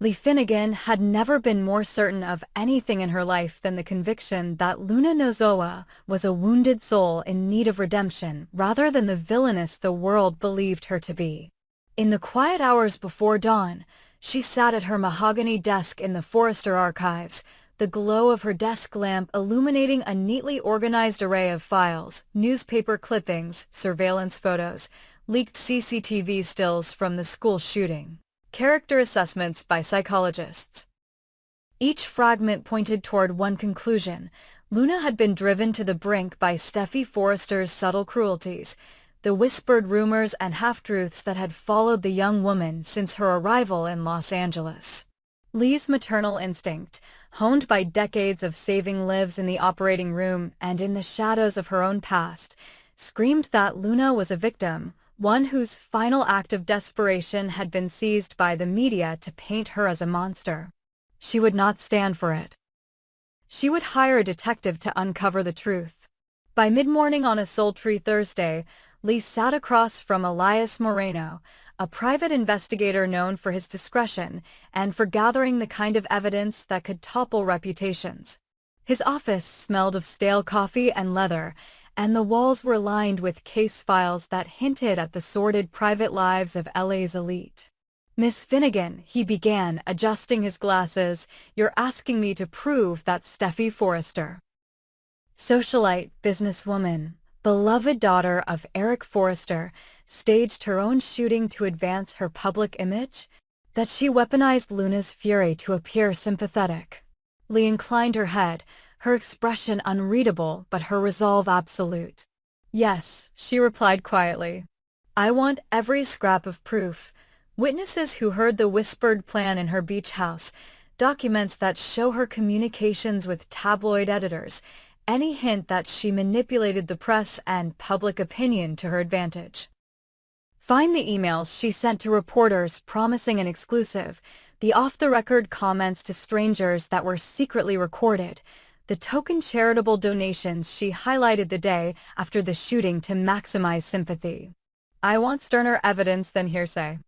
Lee Finnegan had never been more certain of anything in her life than the conviction that Luna Nozowa was a wounded soul in need of redemption rather than the villainess the world believed her to be. In the quiet hours before dawn, she sat at her mahogany desk in the Forrester archives, the glow of her desk lamp illuminating a neatly organized array of files, newspaper clippings, surveillance photos, leaked CCTV stills from the school shooting, character assessments by psychologists. Each fragment pointed toward one conclusion: Luna had been driven to the brink by Steffy Forrester's subtle cruelties, the whispered rumors and half-truths that had followed the young woman since her arrival in Los Angeles. Lee's maternal instinct, honed by decades of saving lives in the operating room and in the shadows of her own past, screamed that Luna was a victim, one whose final act of desperation had been seized by the media to paint her as a monster. She would not stand for it. She would hire a detective to uncover the truth. By mid-morning on a sultry Thursday, Lee sat across from Elias Moreno, a private investigator known for his discretion and for gathering the kind of evidence that could topple reputations. His office smelled of stale coffee and leather, and the walls were lined with case files that hinted at the sordid private lives of LA's elite. "Miss Finnegan," he began, adjusting his glasses, "you're asking me to prove that Steffy Forrester, socialite, businesswoman, beloved daughter of Eric Forrester, staged her own shooting to advance her public image? That she weaponized Luna's fury to appear sympathetic?" Lee inclined her head, her expression unreadable but her resolve absolute. "Yes," she replied quietly. "I want every scrap of proof. Witnesses who heard the whispered plan in her beach house, documents that show her communications with tabloid editors, any hint that she manipulated the press and public opinion to her advantage. Find the emails she sent to reporters promising an exclusive, the off-the-record comments to strangers that were secretly recorded, the token charitable donations she highlighted the day after the shooting to maximize sympathy. I want sterner evidence than hearsay.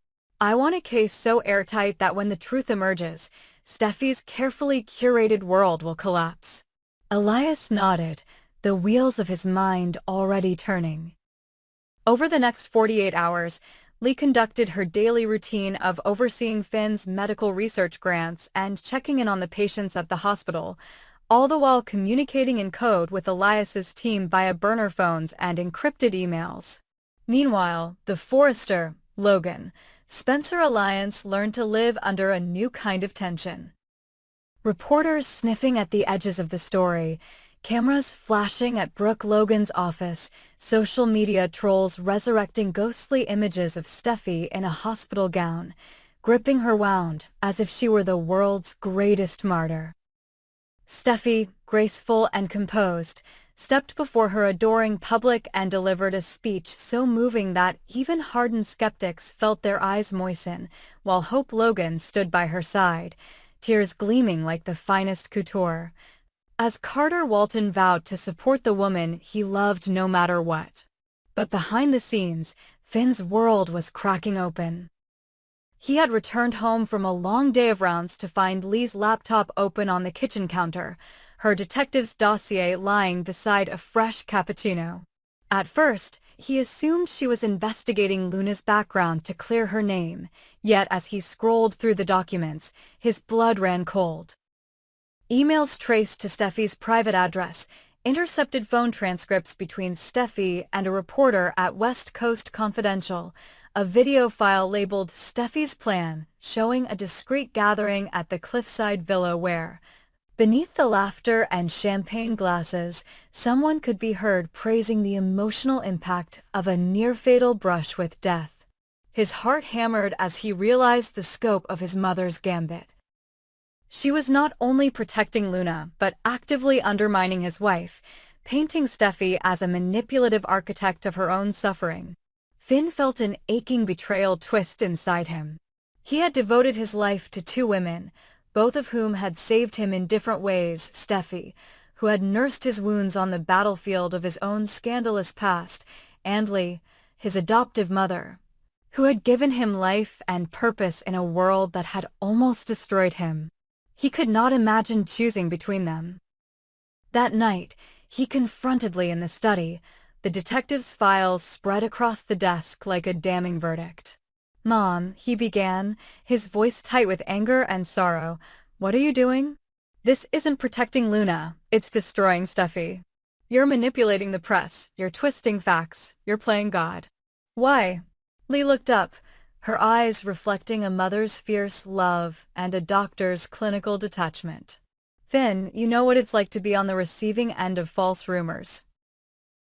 I want a case so airtight that when the truth emerges, Steffy's carefully curated world will collapse." Elias nodded, the wheels of his mind already turning. Over the next 48 hours, Lee conducted her daily routine of overseeing Finn's medical research grants and checking in on the patients at the hospital, all the while communicating in code with Elias's team via burner phones and encrypted emails. Meanwhile, the Forrester, Logan, Spencer alliance learned to live under a new kind of tension. Reporters sniffing at the edges of the story, cameras flashing at Brooke Logan's office, social media trolls resurrecting ghostly images of Steffy in a hospital gown, gripping her wound as if she were the world's greatest martyr. Steffy, graceful and composed, stepped before her adoring public and delivered a speech so moving that even hardened skeptics felt their eyes moisten, while Hope Logan stood by her side, tears gleaming like the finest couture, as Carter Walton vowed to support the woman he loved no matter what. But behind the scenes, Finn's world was cracking open. He had returned home from a long day of rounds to find Lee's laptop open on the kitchen counter, her detective's dossier lying beside a fresh cappuccino. At first, he assumed she was investigating Luna's background to clear her name, yet as he scrolled through the documents, his blood ran cold. Emails traced to Steffy's private address, intercepted phone transcripts between Steffy and a reporter at West Coast Confidential, a video file labeled Steffy's Plan, showing a discreet gathering at the cliffside villa where, beneath the laughter and champagne glasses, someone could be heard praising the emotional impact of a near-fatal brush with death. His heart hammered as he realized the scope of his mother's gambit. She was not only protecting Luna, but actively undermining his wife, painting Steffy as a manipulative architect of her own suffering. Finn felt an aching betrayal twist inside him. He had devoted his life to two women, both of whom had saved him in different ways: Steffy, who had nursed his wounds on the battlefield of his own scandalous past, and Lee, his adoptive mother, who had given him life and purpose in a world that had almost destroyed him. He could not imagine choosing between them. That night, he confronted Lee in the study, the detective's files spread across the desk like a damning verdict. "Mom," he began, his voice tight with anger and sorrow, "what are you doing? This isn't protecting Luna, it's destroying Steffy. You're manipulating the press, you're twisting facts, you're playing God." "Why?" Lee looked up, her eyes reflecting a mother's fierce love and a doctor's clinical detachment. "Finn, you know what it's like to be on the receiving end of false rumors.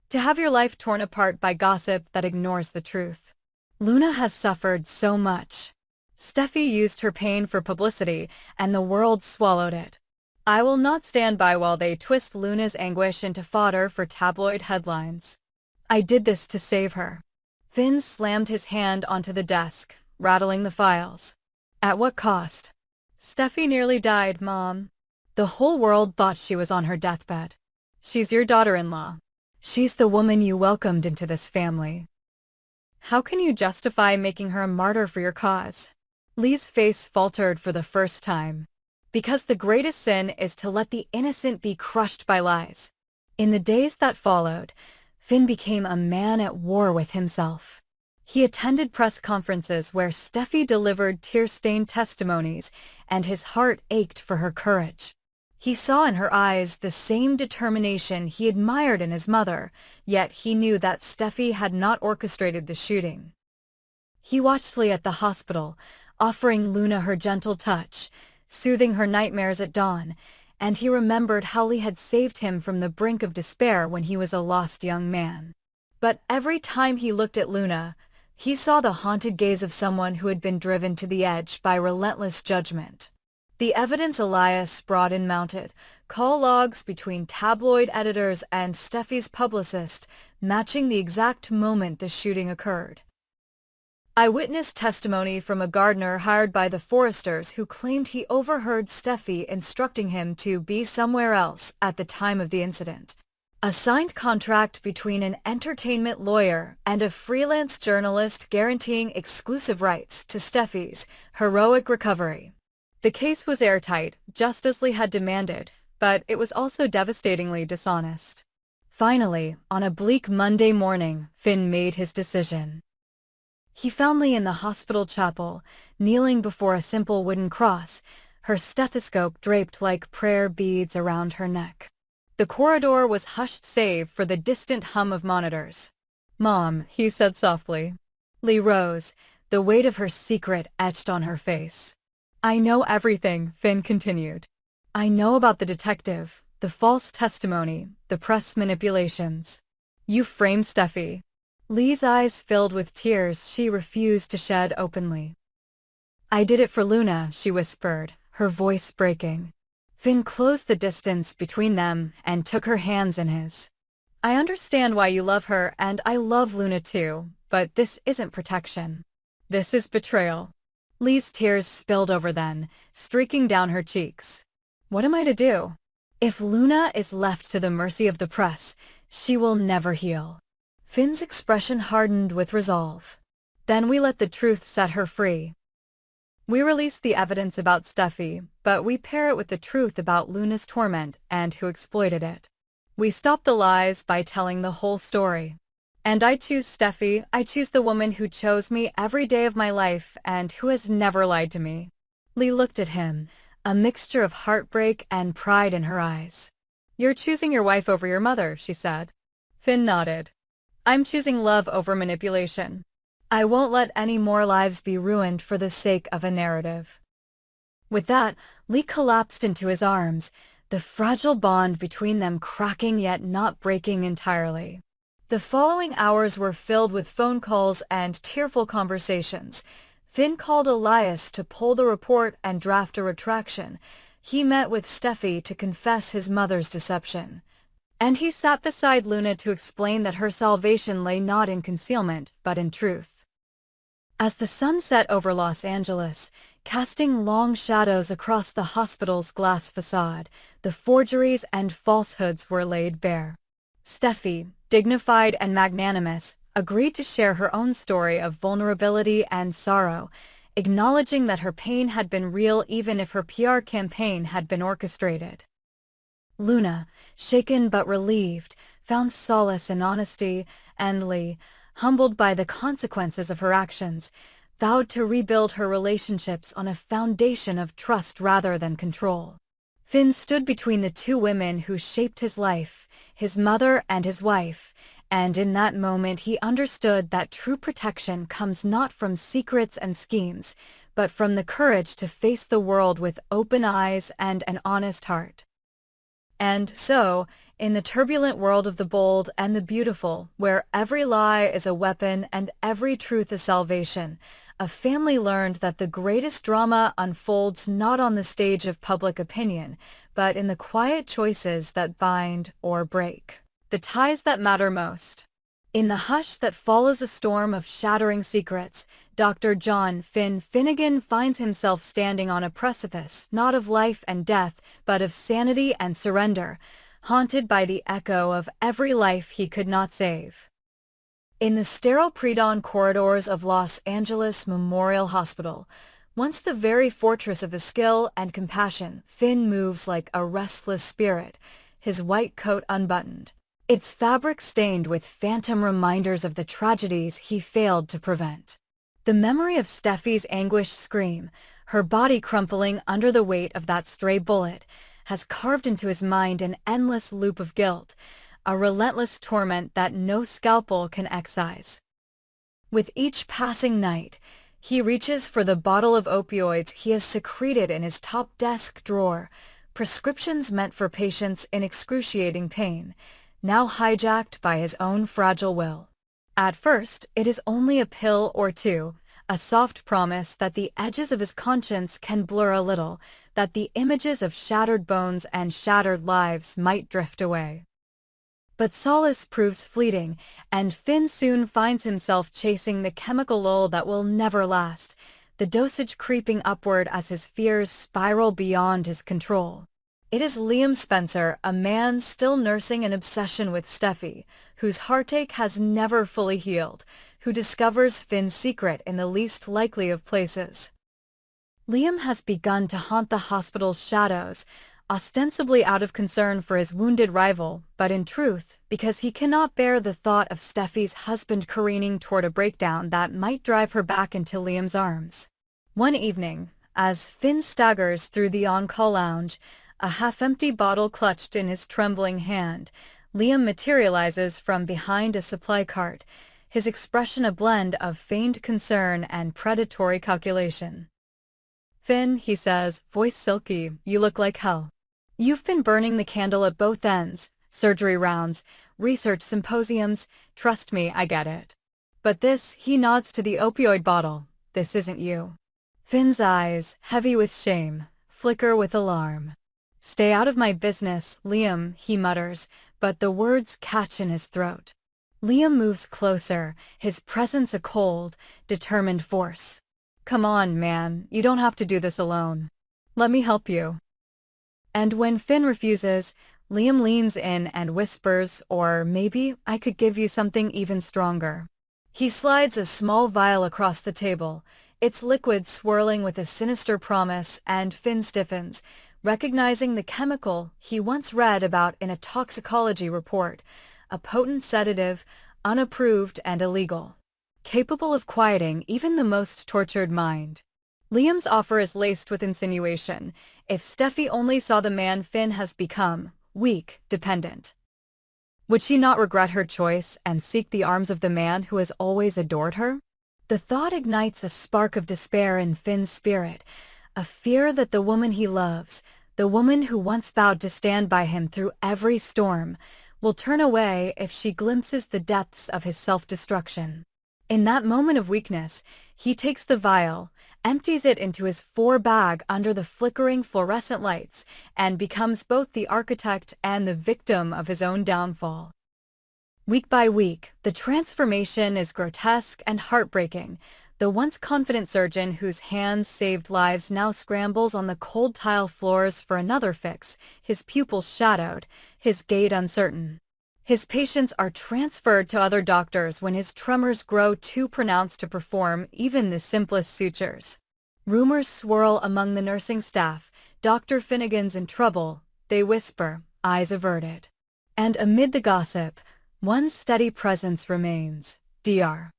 To have your life torn apart by gossip that ignores the truth. Luna has suffered so much. Steffy used her pain for publicity, and the world swallowed it. I will not stand by while they twist Luna's anguish into fodder for tabloid headlines. I did this to save her." Finn slammed his hand onto the desk, rattling the files. "At what cost?" "Steffy nearly died, Mom. The whole world thought she was on her deathbed. She's your daughter-in-law. She's the woman you welcomed into this family. How can you justify making her a martyr for your cause?" Lee's face faltered for the first time. "Because the greatest sin is to let the innocent be crushed by lies." In the days that followed, Finn became a man at war with himself. He attended press conferences where Steffy delivered tear-stained testimonies, and his heart ached for her courage. He saw in her eyes the same determination he admired in his mother, yet he knew that Steffy had not orchestrated the shooting. He watched Lee at the hospital, offering Luna her gentle touch, soothing her nightmares at dawn, and he remembered how Lee had saved him from the brink of despair when he was a lost young man. But every time he looked at Luna, he saw the haunted gaze of someone who had been driven to the edge by relentless judgment. The evidence Elias brought in mounted, call logs between tabloid editors and Steffy's publicist matching the exact moment the shooting occurred. Eyewitness testimony from a gardener hired by the Foresters who claimed he overheard Steffy instructing him to be somewhere else at the time of the incident. A signed contract between an entertainment lawyer and a freelance journalist guaranteeing exclusive rights to Steffy's heroic recovery. The case was airtight, just as Lee had demanded, but it was also devastatingly dishonest. Finally, on a bleak Monday morning, Finn made his decision. He found Lee in the hospital chapel, kneeling before a simple wooden cross, her stethoscope draped like prayer beads around her neck. The corridor was hushed save for the distant hum of monitors. "Mom," he said softly. Lee rose, the weight of her secret etched on her face. "I know everything," Finn continued. "I know about the detective, the false testimony, the press manipulations. You framed Steffy." Lee's eyes filled with tears she refused to shed openly. "I did it for Luna," she whispered, her voice breaking. Finn closed the distance between them and took her hands in his. "I understand why you love her, and I love Luna too, but this isn't protection. This is betrayal." Lee's tears spilled over then, streaking down her cheeks. "What am I to do? If Luna is left to the mercy of the press, she will never heal." Finn's expression hardened with resolve. "Then we let the truth set her free. We release the evidence about Steffy, but we pair it with the truth about Luna's torment and who exploited it. We stop the lies by telling the whole story. And I choose Steffy. I choose the woman who chose me every day of my life and who has never lied to me." Lee looked at him, a mixture of heartbreak and pride in her eyes. "You're choosing your wife over your mother," she said. Finn nodded. "I'm choosing love over manipulation. I won't let any more lives be ruined for the sake of a narrative." With that, Lee collapsed into his arms, the fragile bond between them cracking yet not breaking entirely. The following hours were filled with phone calls and tearful conversations. Finn called Elias to pull the report and draft a retraction. He met with Steffy to confess his mother's deception. And he sat beside Luna to explain that her salvation lay not in concealment, but in truth. As the sun set over Los Angeles, casting long shadows across the hospital's glass facade, the forgeries and falsehoods were laid bare. Steffy, dignified and magnanimous, agreed to share her own story of vulnerability and sorrow, acknowledging that her pain had been real even if her PR campaign had been orchestrated. Luna, shaken but relieved, found solace in honesty, and Lee, humbled by the consequences of her actions, vowed to rebuild her relationships on a foundation of trust rather than control. Finn stood between the two women who shaped his life, his mother and his wife, and in that moment he understood that true protection comes not from secrets and schemes, but from the courage to face the world with open eyes and an honest heart. And so, in the turbulent world of the bold and the beautiful, where every lie is a weapon and every truth is salvation, a family learned that the greatest drama unfolds not on the stage of public opinion, but in the quiet choices that bind or break, the ties that matter most. In the hush that follows a storm of shattering secrets, Dr. John Finn Finnegan finds himself standing on a precipice, not of life and death, but of sanity and surrender, haunted by the echo of every life he could not save. In the sterile pre-dawn corridors of Los Angeles Memorial Hospital, once the very fortress of his skill and compassion, Finn moves like a restless spirit, his white coat unbuttoned, its fabric stained with phantom reminders of the tragedies he failed to prevent. The memory of Steffy's anguished scream, her body crumpling under the weight of that stray bullet, has carved into his mind an endless loop of guilt, a relentless torment that no scalpel can excise. With each passing night, he reaches for the bottle of opioids he has secreted in his top desk drawer, prescriptions meant for patients in excruciating pain, now hijacked by his own fragile will. At first, it is only a pill or two, a soft promise that the edges of his conscience can blur a little, that the images of shattered bones and shattered lives might drift away. But solace proves fleeting, and Finn soon finds himself chasing the chemical lull that will never last, the dosage creeping upward as his fears spiral beyond his control. It is Liam Spencer, a man still nursing an obsession with Steffy, whose heartache has never fully healed, who discovers Finn's secret in the least likely of places. Liam has begun to haunt the hospital's shadows, ostensibly out of concern for his wounded rival, but in truth, because he cannot bear the thought of Steffy's husband careening toward a breakdown that might drive her back into Liam's arms. One evening, as Finn staggers through the on-call lounge, a half-empty bottle clutched in his trembling hand, Liam materializes from behind a supply cart, his expression a blend of feigned concern and predatory calculation. "Finn," he says, voice silky, "you look like hell. You've been burning the candle at both ends, surgery rounds, research symposiums, trust me, I get it. But this," he nods to the opioid bottle, "this isn't you." Finn's eyes, heavy with shame, flicker with alarm. "Stay out of my business, Liam," he mutters, but the words catch in his throat. Liam moves closer, his presence a cold, determined force. "Come on, man, you don't have to do this alone. Let me help you." And when Finn refuses, Liam leans in and whispers, "Or maybe I could give you something even stronger." He slides a small vial across the table, its liquid swirling with a sinister promise, and Finn stiffens, recognizing the chemical he once read about in a toxicology report, a potent sedative, unapproved and illegal, capable of quieting even the most tortured mind. Liam's offer is laced with insinuation. If Steffy only saw the man Finn has become, weak, dependent, would she not regret her choice and seek the arms of the man who has always adored her? The thought ignites a spark of despair in Finn's spirit, a fear that the woman he loves, the woman who once vowed to stand by him through every storm, will turn away if she glimpses the depths of his self-destruction. In that moment of weakness, he takes the vial, empties it into his bag under the flickering fluorescent lights, and becomes both the architect and the victim of his own downfall. Week by week, the transformation is grotesque and heartbreaking. The once confident surgeon whose hands saved lives now scrambles on the cold tile floors for another fix, his pupils shadowed, his gait uncertain. His patients are transferred to other doctors when his tremors grow too pronounced to perform even the simplest sutures. Rumors swirl among the nursing staff. Dr. Finnegan's in trouble, they whisper, eyes averted. And amid the gossip, one steady presence remains, Dr.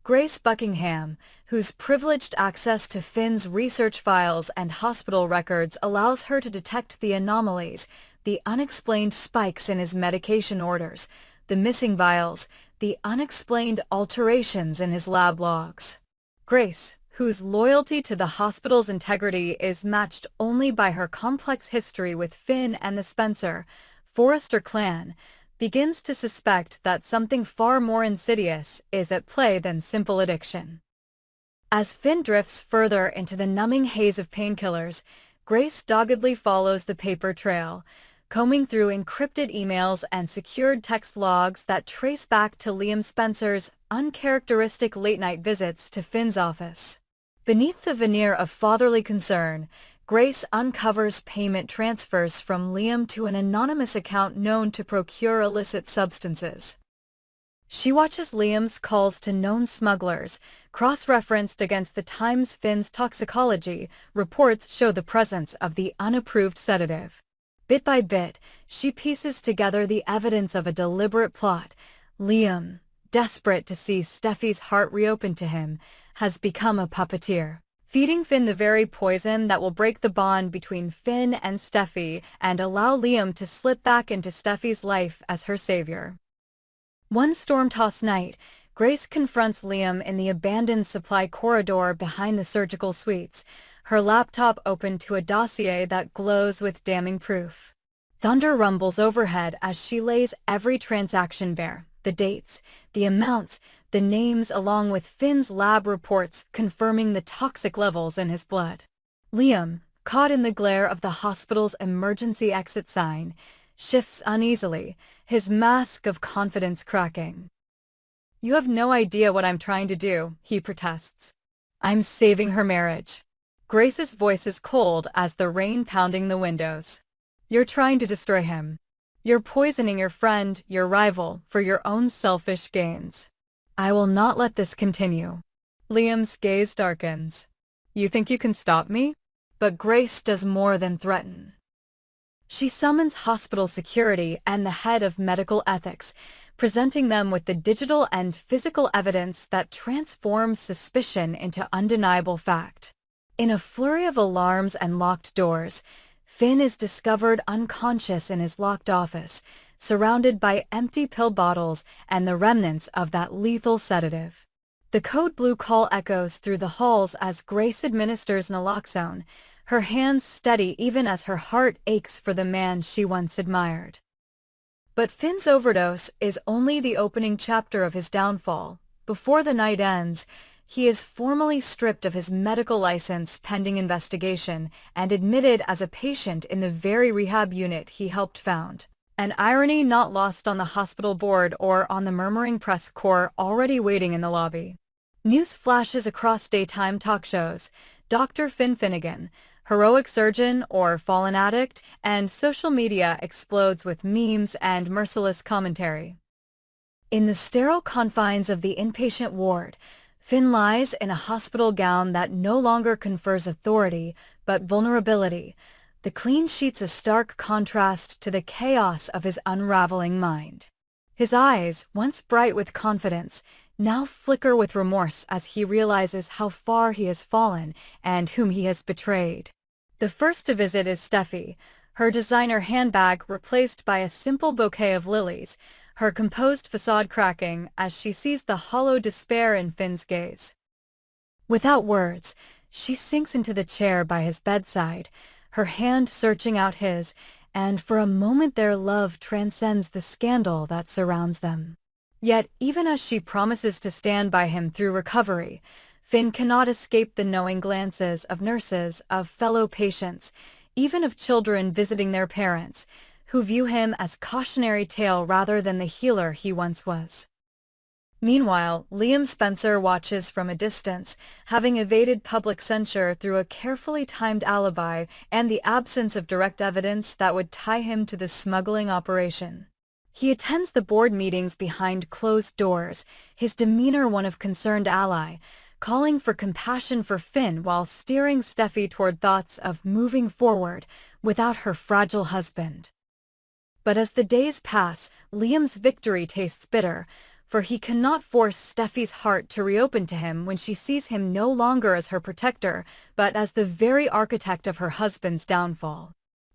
Grace Buckingham, whose privileged access to Finn's research files and hospital records allows her to detect the anomalies, the unexplained spikes in his medication orders, the missing vials, the unexplained alterations in his lab logs. Grace, whose loyalty to the hospital's integrity is matched only by her complex history with Finn and the Spencer, Forrester clan, begins to suspect that something far more insidious is at play than simple addiction. As Finn drifts further into the numbing haze of painkillers, Grace doggedly follows the paper trail, combing through encrypted emails and secured text logs that trace back to Liam Spencer's uncharacteristic late-night visits to Finn's office. Beneath the veneer of fatherly concern, Grace uncovers payment transfers from Liam to an anonymous account known to procure illicit substances. She watches Liam's calls to known smugglers, cross-referenced against the times Finn's toxicology reports show the presence of the unapproved sedative. Bit by bit, she pieces together the evidence of a deliberate plot. Liam, desperate to see Steffy's heart reopen to him, has become a puppeteer, feeding Finn the very poison that will break the bond between Finn and Steffy and allow Liam to slip back into Steffy's life as her savior. One storm-tossed night, Grace confronts Liam in the abandoned supply corridor behind the surgical suites, her laptop open to a dossier that glows with damning proof. Thunder rumbles overhead as she lays every transaction bare, the dates, the amounts, the names along with Finn's lab reports confirming the toxic levels in his blood. Liam, caught in the glare of the hospital's emergency exit sign, shifts uneasily, his mask of confidence cracking. "You have no idea what I'm trying to do," he protests. "I'm saving her marriage." Grace's voice is cold as the rain pounding the windows. "You're trying to destroy him. You're poisoning your friend, your rival, for your own selfish gains. I will not let this continue." Liam's gaze darkens. "You think you can stop me?" But Grace does more than threaten. She summons hospital security and the head of medical ethics, presenting them with the digital and physical evidence that transforms suspicion into undeniable fact. In a flurry of alarms and locked doors, Finn is discovered unconscious in his locked office, surrounded by empty pill bottles and the remnants of that lethal sedative. The code blue call echoes through the halls as Grace administers naloxone, her hands steady even as her heart aches for the man she once admired. But Finn's overdose is only the opening chapter of his downfall. Before the night ends, he is formally stripped of his medical license pending investigation and admitted as a patient in the very rehab unit he helped found. An irony not lost on the hospital board or on the murmuring press corps already waiting in the lobby. News flashes across daytime talk shows. Dr. Finn Finnegan, heroic surgeon or fallen addict, and social media explodes with memes and merciless commentary. In the sterile confines of the inpatient ward, Finn lies in a hospital gown that no longer confers authority, but vulnerability, the clean sheets a stark contrast to the chaos of his unraveling mind. His eyes, once bright with confidence, now flicker with remorse as he realizes how far he has fallen and whom he has betrayed. The first to visit is Steffy, her designer handbag replaced by a simple bouquet of lilies, her composed facade cracking as she sees the hollow despair in Finn's gaze. Without words, she sinks into the chair by his bedside, her hand searching out his, and for a moment their love transcends the scandal that surrounds them. Yet, even as she promises to stand by him through recovery, Finn cannot escape the knowing glances of nurses, of fellow patients, even of children visiting their parents, who view him as cautionary tale rather than the healer he once was. Meanwhile, Liam Spencer watches from a distance, having evaded public censure through a carefully timed alibi and the absence of direct evidence that would tie him to the smuggling operation. He attends the board meetings behind closed doors, his demeanor one of concerned ally, calling for compassion for Finn while steering Steffy toward thoughts of moving forward without her fragile husband. But as the days pass, Liam's victory tastes bitter, for he cannot force Steffy's heart to reopen to him when she sees him no longer as her protector, but as the very architect of her husband's downfall.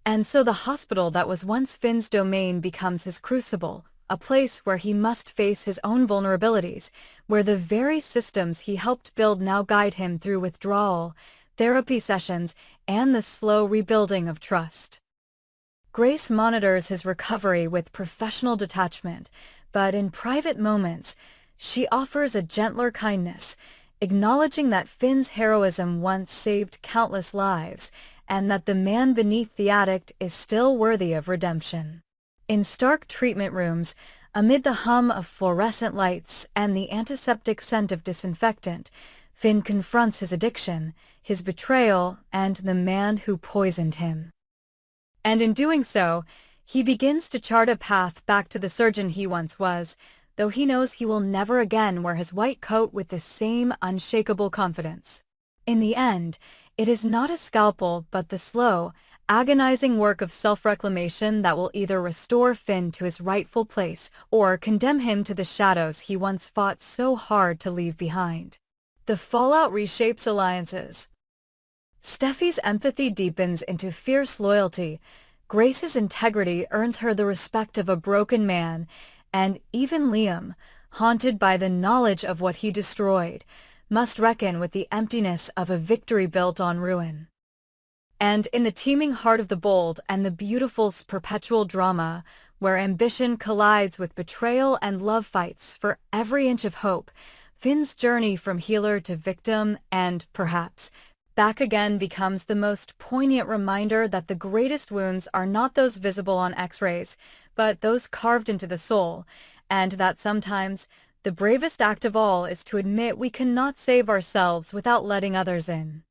And so the hospital that was once Finn's domain becomes his crucible, a place where he must face his own vulnerabilities, where the very systems he helped build now guide him through withdrawal, therapy sessions, and the slow rebuilding of trust. Grace monitors his recovery with professional detachment, but in private moments, she offers a gentler kindness, acknowledging that Finn's heroism once saved countless lives, and that the man beneath the addict is still worthy of redemption. In stark treatment rooms, amid the hum of fluorescent lights and the antiseptic scent of disinfectant, Finn confronts his addiction, his betrayal, and the man who poisoned him. And in doing so, he begins to chart a path back to the surgeon he once was, though he knows he will never again wear his white coat with the same unshakable confidence. In the end, it is not a scalpel but the slow, agonizing work of self-reclamation that will either restore Finn to his rightful place or condemn him to the shadows he once fought so hard to leave behind. The fallout reshapes alliances. Steffy's empathy deepens into fierce loyalty, Grace's integrity earns her the respect of a broken man, and even Liam, haunted by the knowledge of what he destroyed, must reckon with the emptiness of a victory built on ruin. And in the teeming heart of the bold and the beautiful's perpetual drama, where ambition collides with betrayal and love fights for every inch of hope, Finn's journey from healer to victim and, perhaps, back again becomes the most poignant reminder that the greatest wounds are not those visible on X-rays, but those carved into the soul, and that sometimes the bravest act of all is to admit we cannot save ourselves without letting others in.